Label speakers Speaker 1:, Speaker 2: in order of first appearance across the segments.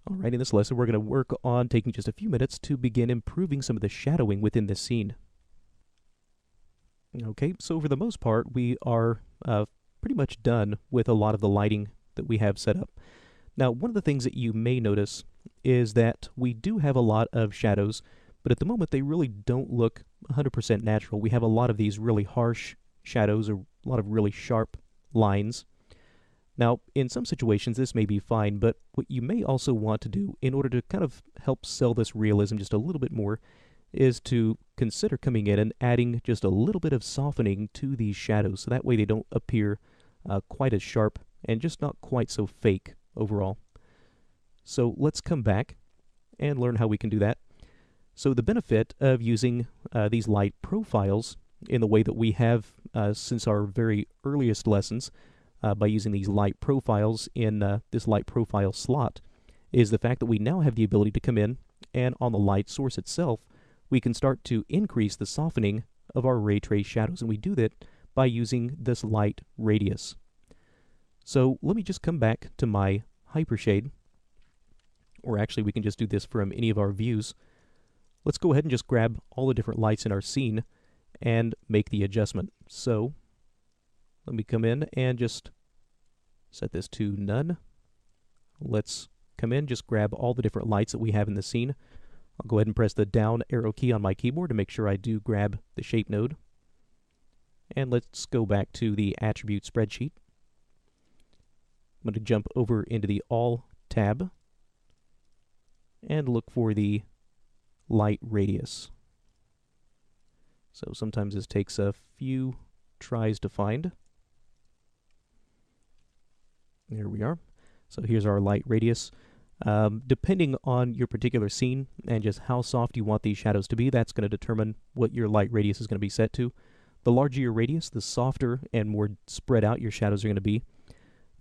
Speaker 1: All right, in this lesson, we're going to work on taking just a few minutes to begin improving some of the shadowing within this scene. Okay, so for the most part, we are pretty much done with a lot of the lighting that we have set up. Now, one of the things that you may notice is that we do have a lot of shadows, but at the moment they really don't look 100% natural. We have a lot of these really harsh shadows or a lot of really sharp lines. Now, in some situations, this may be fine, but what you may also want to do in order to kind of help sell this realism just a little bit more is to consider coming in and adding just a little bit of softening to these shadows, so that way they don't appear quite as sharp and just not quite so fake overall. So let's come back and learn how we can do that. So the benefit of using these light profiles in the way that we have since our very earliest lessons, by using these light profiles in this light profile slot, is the fact that we now have the ability to come in and on the light source itself, we can start to increase the softening of our ray trace shadows, and we do that by using this light radius. So let me just come back to my hypershade, or actually we can just do this from any of our views. Let's go ahead and just grab all the different lights in our scene and make the adjustment. So let me come in and just set this to none. Let's come in, just grab all the different lights that we have in the scene. I'll go ahead and press the down arrow key on my keyboard to make sure I do grab the shape node. And let's go back to the attribute spreadsheet. I'm going to jump over into the All tab and look for the light radius. So sometimes this takes a few tries to find. There we are. So here's our light radius. Depending on your particular scene and just how soft you want these shadows to be, that's going to determine what your light radius is going to be set to. The larger your radius, the softer and more spread out your shadows are going to be.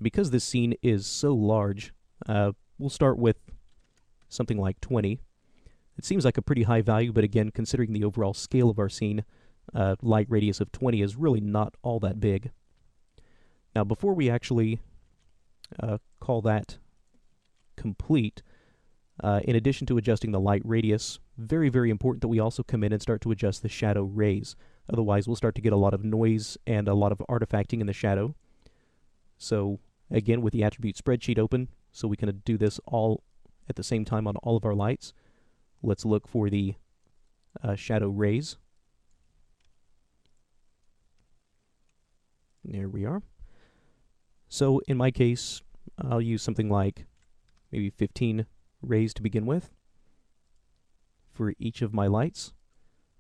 Speaker 1: Because this scene is so large, we'll start with something like 20. It seems like a pretty high value, but again, considering the overall scale of our scene, light radius of 20 is really not all that big. Now, before we actually call that complete, in addition to adjusting the light radius, very, very important that we also come in and start to adjust the shadow rays. Otherwise, we'll start to get a lot of noise and a lot of artifacting in the shadow. So, again, with the attribute spreadsheet open, so we can do this all at the same time on all of our lights, let's look for the shadow rays. There we are. So, in my case, I'll use something like maybe 15 rays to begin with for each of my lights.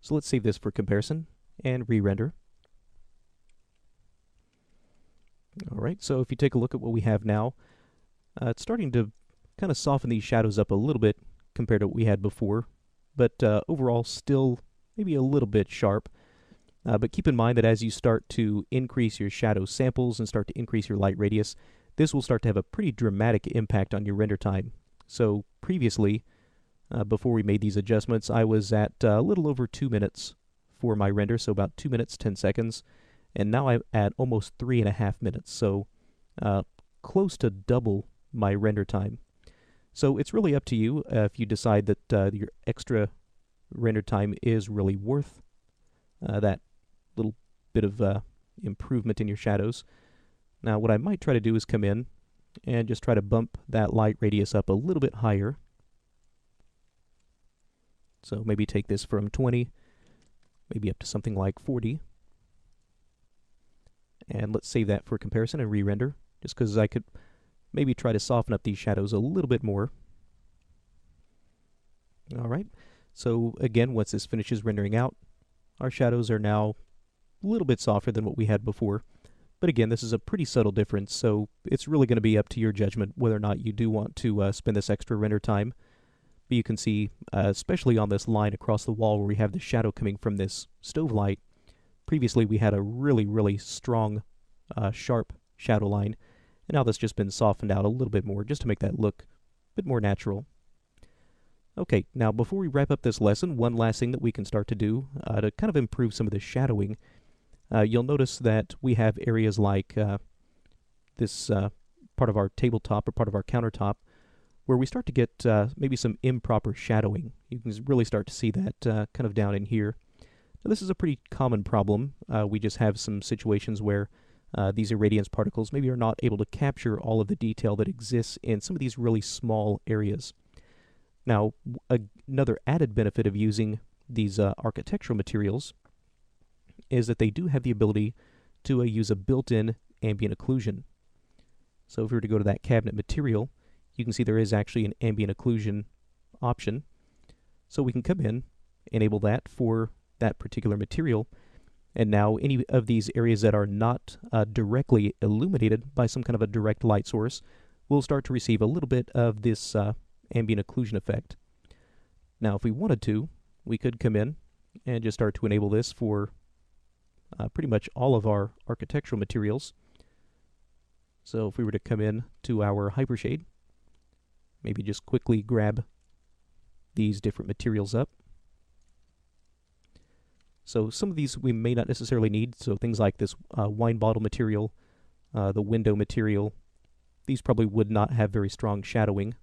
Speaker 1: So let's save this for comparison and re-render. Alright, so if you take a look at what we have now, it's starting to kind of soften these shadows up a little bit compared to what we had before, but overall still maybe a little bit sharp. But keep in mind that as you start to increase your shadow samples and start to increase your light radius, this will start to have a pretty dramatic impact on your render time. So previously, before we made these adjustments, I was at a little over 2 minutes for my render, so about 2 minutes, 10 seconds. And now I'm at almost 3.5 minutes, so close to double my render time. So it's really up to you if you decide that your extra render time is really worth that little bit of improvement in your shadows. Now, what I might try to do is come in and just try to bump that light radius up a little bit higher. So maybe take this from 20, maybe up to something like 40. And let's save that for comparison and re-render, just because I could maybe try to soften up these shadows a little bit more. Alright, so again, once this finishes rendering out, our shadows are now a little bit softer than what we had before. But again, this is a pretty subtle difference, so it's really going to be up to your judgment whether or not you do want to spend this extra render time. But you can see, especially on this line across the wall where we have the shadow coming from this stove light, previously we had a really, really strong, sharp shadow line, and now that's just been softened out a little bit more just to make that look a bit more natural. Okay, now before we wrap up this lesson, one last thing that we can start to do to kind of improve some of the shadowing. You'll notice that we have areas like this part of our tabletop or part of our countertop where we start to get maybe some improper shadowing. You can really start to see that kind of down in here. Now, this is a pretty common problem. We just have some situations where these irradiance particles maybe are not able to capture all of the detail that exists in some of these really small areas. Now, another added benefit of using these architectural materials is that they do have the ability to use a built-in ambient occlusion. So if we were to go to that cabinet material, you can see there is actually an ambient occlusion option. So we can come in, enable that for that particular material, and now any of these areas that are not directly illuminated by some kind of a direct light source will start to receive a little bit of this ambient occlusion effect. Now if we wanted to, we could come in and just start to enable this for pretty much all of our architectural materials. So if we were to come in to our hypershade, maybe just quickly grab these different materials up. So some of these we may not necessarily need, so things like this wine bottle material, the window material, these probably would not have very strong shadowing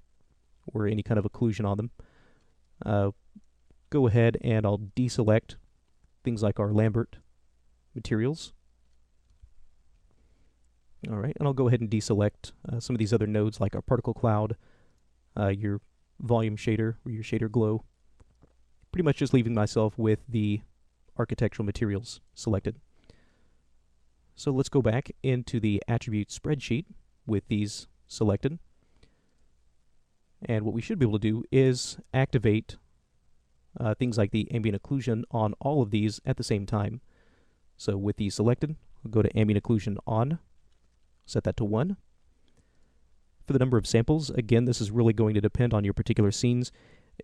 Speaker 1: or any kind of occlusion on them. Go ahead and I'll deselect things like our Lambert materials. Alright, and I'll go ahead and deselect some of these other nodes like our particle cloud, your volume shader, or your shader glow. Pretty much just leaving myself with the architectural materials selected. So let's go back into the attribute spreadsheet with these selected. And what we should be able to do is activate things like the ambient occlusion on all of these at the same time. So with these selected, we'll go to ambient occlusion on, set that to 1. For the number of samples, again, this is really going to depend on your particular scenes.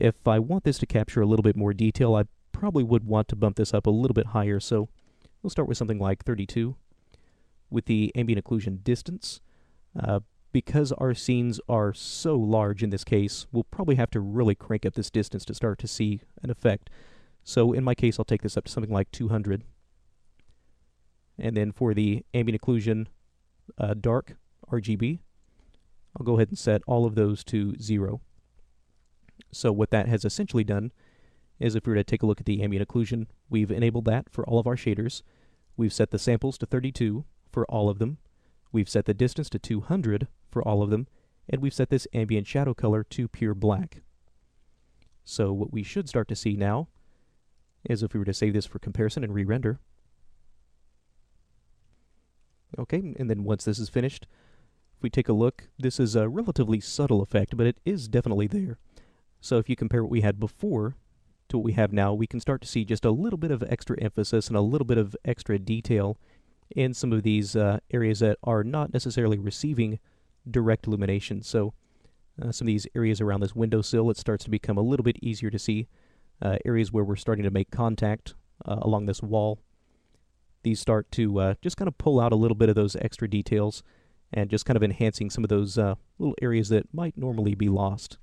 Speaker 1: If I want this to capture a little bit more detail, I probably would want to bump this up a little bit higher, so we'll start with something like 32. With the ambient occlusion distance, because our scenes are so large in this case, we'll probably have to really crank up this distance to start to see an effect. So in my case, I'll take this up to something like 200. And then for the ambient occlusion dark, RGB, I'll go ahead and set all of those to 0. So what that has essentially done is if we were to take a look at the ambient occlusion, we've enabled that for all of our shaders. We've set the samples to 32 for all of them. We've set the distance to 200 for all of them. And we've set this ambient shadow color to pure black. So what we should start to see now is if we were to save this for comparison and re-render. Okay, and then once this is finished, if we take a look, this is a relatively subtle effect, but it is definitely there. So if you compare what we had before to what we have now, we can start to see just a little bit of extra emphasis and a little bit of extra detail in some of these areas that are not necessarily receiving direct illumination. So some of these areas around this windowsill, it starts to become a little bit easier to see. Areas where we're starting to make contact along this wall, these start to just kind of pull out a little bit of those extra details and just kind of enhancing some of those little areas that might normally be lost.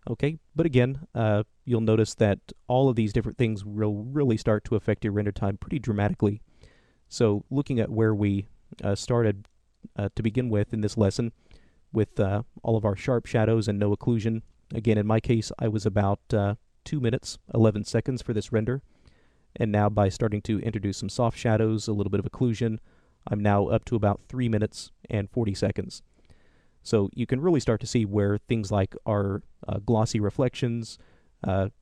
Speaker 1: Okay, but again, you'll notice that all of these different things will really start to affect your render time pretty dramatically. So looking at where we started to begin with in this lesson with all of our sharp shadows and no occlusion, again, in my case, I was about 2 minutes, 11 seconds for this render. And now by starting to introduce some soft shadows, a little bit of occlusion, I'm now up to about 3 minutes and 40 seconds. So you can really start to see where things like our glossy reflections,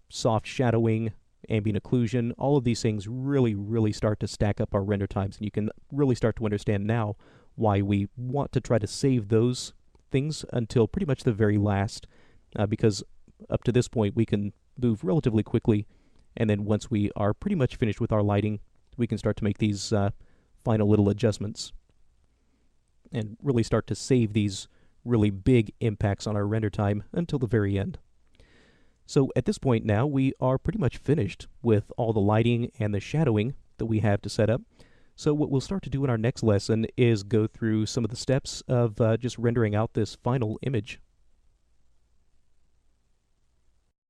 Speaker 1: soft shadowing, ambient occlusion, all of these things really start to stack up our render times. And you can really start to understand now why we want to try to save those things until pretty much the very last, because up to this point we can move relatively quickly, and then once we are pretty much finished with our lighting, we can start to make these final little adjustments and really start to save these really big impacts on our render time until the very end. So at this point now, we are pretty much finished with all the lighting and the shadowing that we have to set up. So what we'll start to do in our next lesson is go through some of the steps of just rendering out this final image.